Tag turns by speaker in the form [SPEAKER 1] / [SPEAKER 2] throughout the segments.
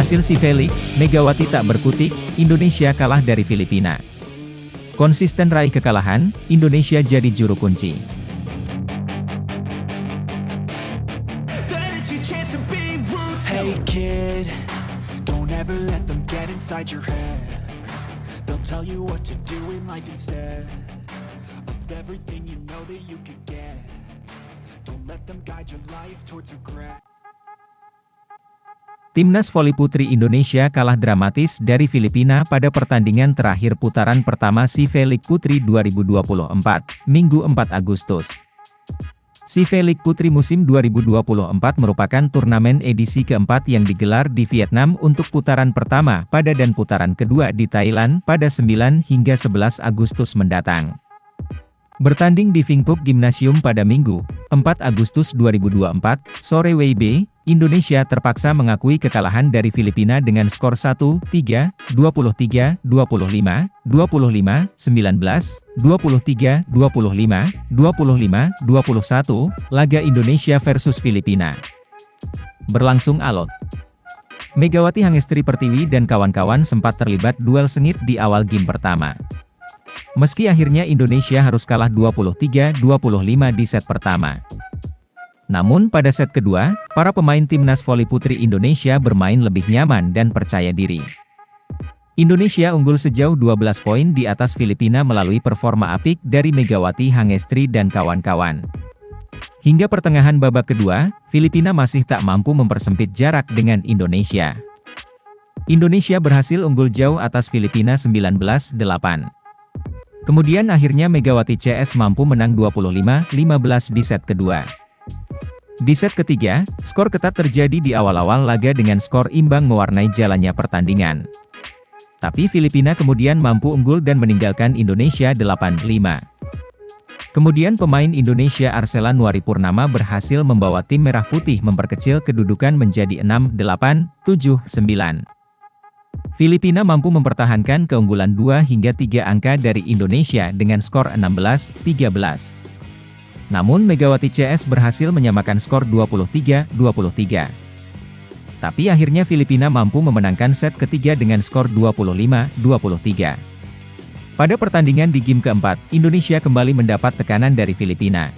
[SPEAKER 1] Hasil si Felix, Megawati tak berkutik, Indonesia kalah dari Filipina. Konsisten raih kekalahan, Indonesia jadi juru kunci.
[SPEAKER 2] Hey kid, don't ever let them get inside your head. They'll tell you what to do in life instead of everything you know that you could get. Don't let them guide your life towards regret.
[SPEAKER 1] Timnas voli putri Indonesia kalah dramatis dari Filipina pada pertandingan terakhir putaran pertama si Felix Putri 2024, Minggu 4 Agustus. Si Felix Putri musim 2024 merupakan turnamen edisi keempat yang digelar di Vietnam untuk putaran pertama pada dan putaran kedua di Thailand pada 9 hingga 11 Agustus mendatang. Bertanding di Vingphuc Gymnasium pada Minggu, 4 Agustus 2024, sore WIB, Indonesia terpaksa mengakui kekalahan dari Filipina dengan skor 1-3, 23-25, 25-19, 23-25, 25-21, laga Indonesia versus Filipina berlangsung alot. Megawati Hangestri Pertiwi dan kawan-kawan sempat terlibat duel sengit di awal game pertama. Meski akhirnya Indonesia harus kalah 23-25 di set pertama. Namun pada set kedua, para pemain timnas voli putri Indonesia bermain lebih nyaman dan percaya diri. Indonesia unggul sejauh 12 poin di atas Filipina melalui performa apik dari Megawati Hangestri dan kawan-kawan. Hingga pertengahan babak kedua, Filipina masih tak mampu mempersempit jarak dengan Indonesia. Indonesia berhasil unggul jauh atas Filipina 19-8. Kemudian akhirnya Megawati CS mampu menang 25-15 di set kedua. Di set ketiga, skor ketat terjadi di awal-awal laga dengan skor imbang mewarnai jalannya pertandingan. Tapi Filipina kemudian mampu unggul dan meninggalkan Indonesia 8-5. Kemudian pemain Indonesia Arsela Nuari Purnama berhasil membawa tim Merah Putih memperkecil kedudukan menjadi 6-8, 7-9. Filipina mampu mempertahankan keunggulan 2 hingga 3 angka dari Indonesia dengan skor 16-13. Namun Megawati CS berhasil menyamakan skor 23-23. Tapi akhirnya Filipina mampu memenangkan set ketiga dengan skor 25-23. Pada pertandingan di game keempat, Indonesia kembali mendapat tekanan dari Filipina.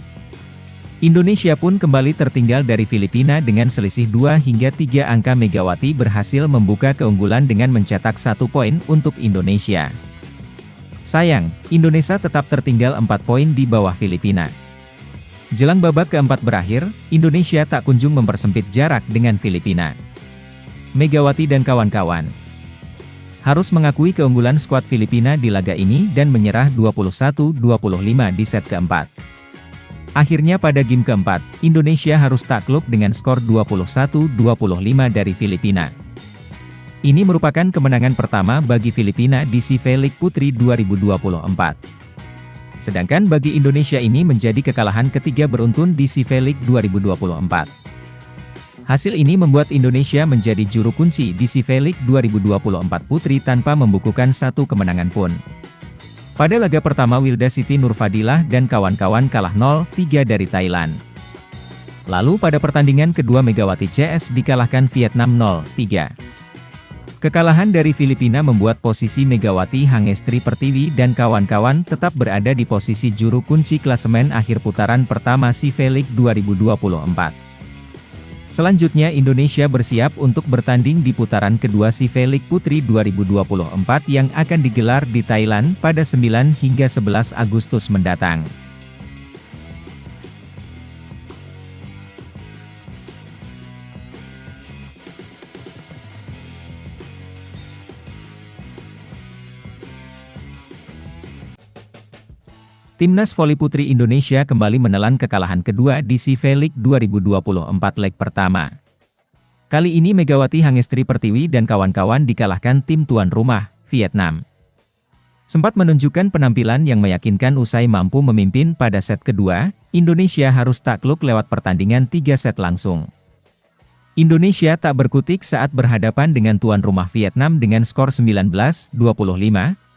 [SPEAKER 1] Indonesia pun kembali tertinggal dari Filipina dengan selisih 2 hingga 3 angka. Megawati berhasil membuka keunggulan dengan mencetak 1 poin untuk Indonesia. Sayang, Indonesia tetap tertinggal 4 poin di bawah Filipina. Jelang babak keempat berakhir, Indonesia tak kunjung mempersempit jarak dengan Filipina. Megawati dan kawan-kawan harus mengakui keunggulan skuad Filipina di laga ini dan menyerah 21-25 di set keempat. Akhirnya pada game keempat, Indonesia harus takluk dengan skor 21-25 dari Filipina. Ini merupakan kemenangan pertama bagi Filipina di si Felix Putri 2024. Sedangkan bagi Indonesia ini menjadi kekalahan ketiga beruntun di si Felix 2024. Hasil ini membuat Indonesia menjadi juru kunci di si Felix 2024 Putri tanpa membukukan satu kemenangan pun. Pada laga pertama Wilda Siti Nurfadilah dan kawan-kawan kalah 0-3 dari Thailand. Lalu pada pertandingan kedua Megawati CS dikalahkan Vietnam 0-3. Kekalahan dari Filipina membuat posisi Megawati Hangestri Pertiwi dan kawan-kawan tetap berada di posisi juru kunci klasemen akhir putaran pertama si Felix 2024. Selanjutnya Indonesia bersiap untuk bertanding di putaran kedua si Felix Putri 2024 yang akan digelar di Thailand pada 9 hingga 11 Agustus mendatang. Timnas voli putri Indonesia kembali menelan kekalahan kedua di si Felix 2024 leg pertama. Kali ini Megawati Hangestri Pertiwi dan kawan-kawan dikalahkan tim tuan rumah, Vietnam. Sempat menunjukkan penampilan yang meyakinkan usai mampu memimpin pada set kedua, Indonesia harus takluk lewat pertandingan 3 set langsung. Indonesia tak berkutik saat berhadapan dengan tuan rumah Vietnam dengan skor 19-25,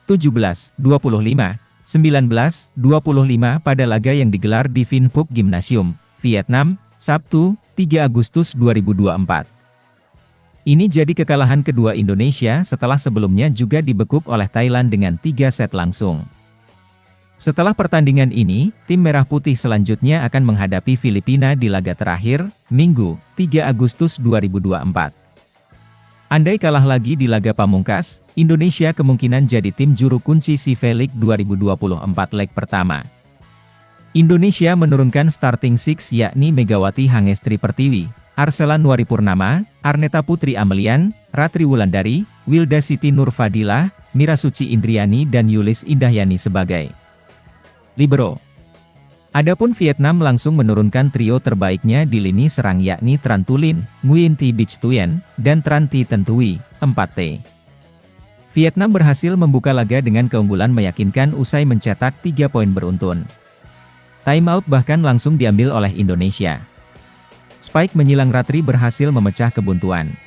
[SPEAKER 1] 17-25, 19-25 pada laga yang digelar di Vingphuc Gymnasium, Vietnam, Sabtu, 3 Agustus 2024. Ini jadi kekalahan kedua Indonesia setelah sebelumnya juga dibekuk oleh Thailand dengan 3 set langsung. Setelah pertandingan ini, tim Merah Putih selanjutnya akan menghadapi Filipina di laga terakhir, Minggu, 3 Agustus 2024. Andai kalah lagi di laga pamungkas, Indonesia kemungkinan jadi tim juru kunci SIFA League 2024 leg pertama. Indonesia menurunkan starting six yakni Megawati Hangestri Pertiwi, Arsela Nuaripurnama, Arneta Putri Amelian, Ratri Wulandari, Wilda Siti Nurfadilah, Mira Suci Indriani dan Yulis Indahyani sebagai libero. Adapun Vietnam langsung menurunkan trio terbaiknya di lini serang yakni Tran Tulin, Nguyen Thi Bich Tuyen, dan Tran Thi Tân Thuy, 4T. Vietnam berhasil membuka laga dengan keunggulan meyakinkan usai mencetak 3 poin beruntun. Timeout bahkan langsung diambil oleh Indonesia. Spike menyilang Ratri berhasil memecah kebuntuan.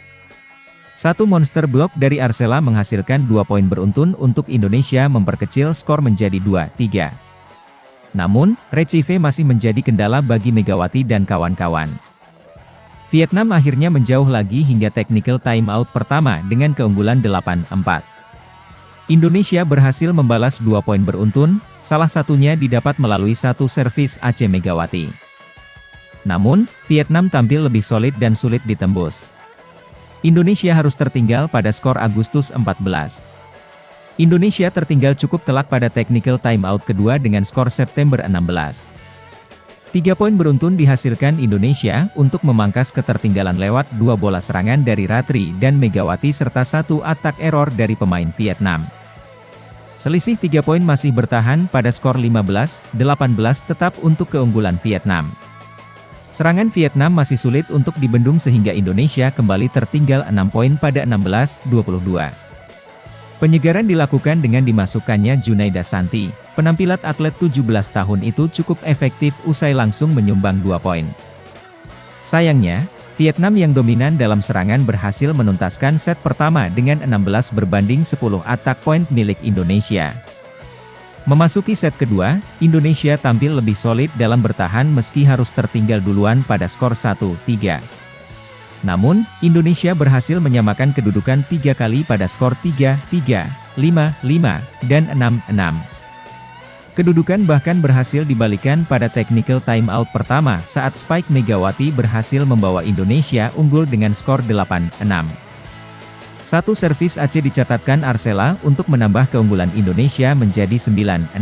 [SPEAKER 1] Satu monster block dari Arsela menghasilkan 2 poin beruntun untuk Indonesia memperkecil skor menjadi 2-3. Namun, Recife masih menjadi kendala bagi Megawati dan kawan-kawan. Vietnam akhirnya menjauh lagi hingga technical timeout pertama dengan keunggulan 8-4. Indonesia berhasil membalas 2 poin beruntun, salah satunya didapat melalui satu servis AC Megawati. Namun, Vietnam tampil lebih solid dan sulit ditembus. Indonesia harus tertinggal pada skor Agustus 14. Indonesia tertinggal cukup telak pada technical timeout kedua dengan skor September 16. 3 poin beruntun dihasilkan Indonesia untuk memangkas ketertinggalan lewat 2 bola serangan dari Ratri dan Megawati serta 1 attack error dari pemain Vietnam. Selisih 3 poin masih bertahan pada skor 15-18 tetap untuk keunggulan Vietnam. Serangan Vietnam masih sulit untuk dibendung sehingga Indonesia kembali tertinggal 6 poin pada 16-22. Penyegaran dilakukan dengan dimasukkannya Junaida Santi, penampilan atlet 17 tahun itu cukup efektif usai langsung menyumbang 2 poin. Sayangnya, Vietnam yang dominan dalam serangan berhasil menuntaskan set pertama dengan 16-10 attack point milik Indonesia. Memasuki set kedua, Indonesia tampil lebih solid dalam bertahan meski harus tertinggal duluan pada skor 1-3. Namun, Indonesia berhasil menyamakan kedudukan 3 kali pada skor 3-3, 5-5, dan 6-6. Kedudukan bahkan berhasil dibalikan pada technical timeout pertama saat Spike Megawati berhasil membawa Indonesia unggul dengan skor 8-6. Satu servis AC dicatatkan Arsela untuk menambah keunggulan Indonesia menjadi 9-6.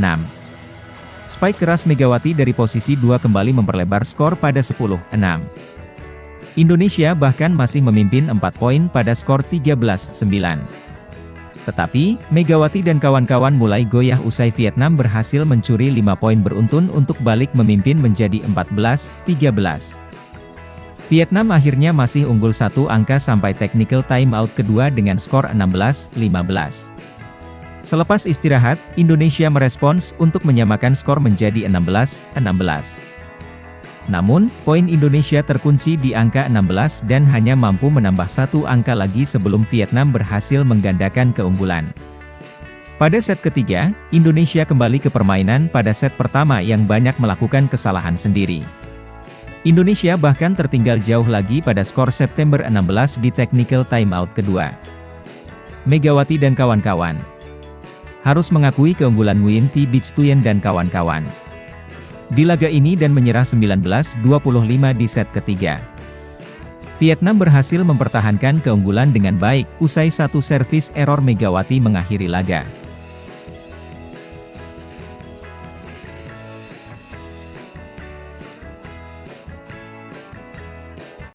[SPEAKER 1] Spike keras Megawati dari posisi 2 kembali memperlebar skor pada 10-6. Indonesia bahkan masih memimpin 4 poin pada skor 13-9. Tetapi, Megawati dan kawan-kawan mulai goyah usai Vietnam berhasil mencuri 5 poin beruntun untuk balik memimpin menjadi 14-13. Vietnam akhirnya masih unggul 1 angka sampai technical timeout kedua dengan skor 16-15. Selepas istirahat, Indonesia merespons untuk menyamakan skor menjadi 16-16. Namun, poin Indonesia terkunci di angka 16 dan hanya mampu menambah 1 angka lagi sebelum Vietnam berhasil menggandakan keunggulan. Pada set ketiga, Indonesia kembali ke permainan pada set pertama yang banyak melakukan kesalahan sendiri. Indonesia bahkan tertinggal jauh lagi pada skor September 16 di technical timeout kedua. Megawati dan kawan-kawan harus mengakui keunggulan Nguyen Thi Bich Tuyen dan kawan-kawan di laga ini dan menyerah 19-25 di set ketiga. Vietnam berhasil mempertahankan keunggulan dengan baik, usai satu servis error Megawati mengakhiri laga.